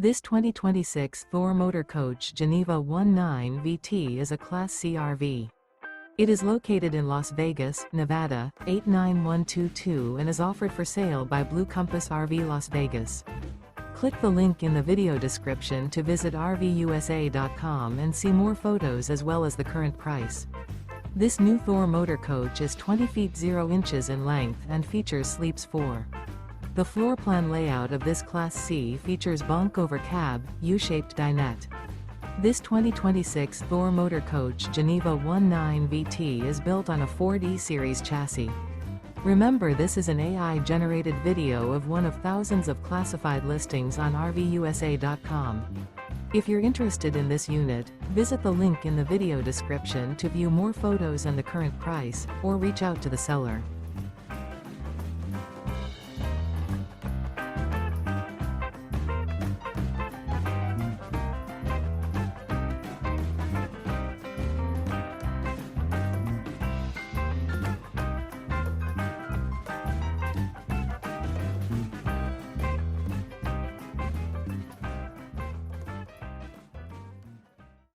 This 2026 Thor Motor Coach Geneva 19 VT is a Class C RV. It is located in Las Vegas, Nevada, 89122 and is offered for sale by Blue Compass RV Las Vegas. Click the link in the video description to visit RVUSA.com and see more photos as well as the current price. This new Thor Motor Coach is 20 feet 0 inches in length and features sleeps 4. The floor plan layout of this Class C features bunk over cab, U-shaped dinette. This 2026 Thor Motor Coach Geneva 19 VT is built on a Ford E-Series chassis. Remember, this is an AI-generated video of one of thousands of classified listings on RVUSA.com. If you're interested in this unit, visit the link in the video description to view more photos and the current price, or reach out to the seller.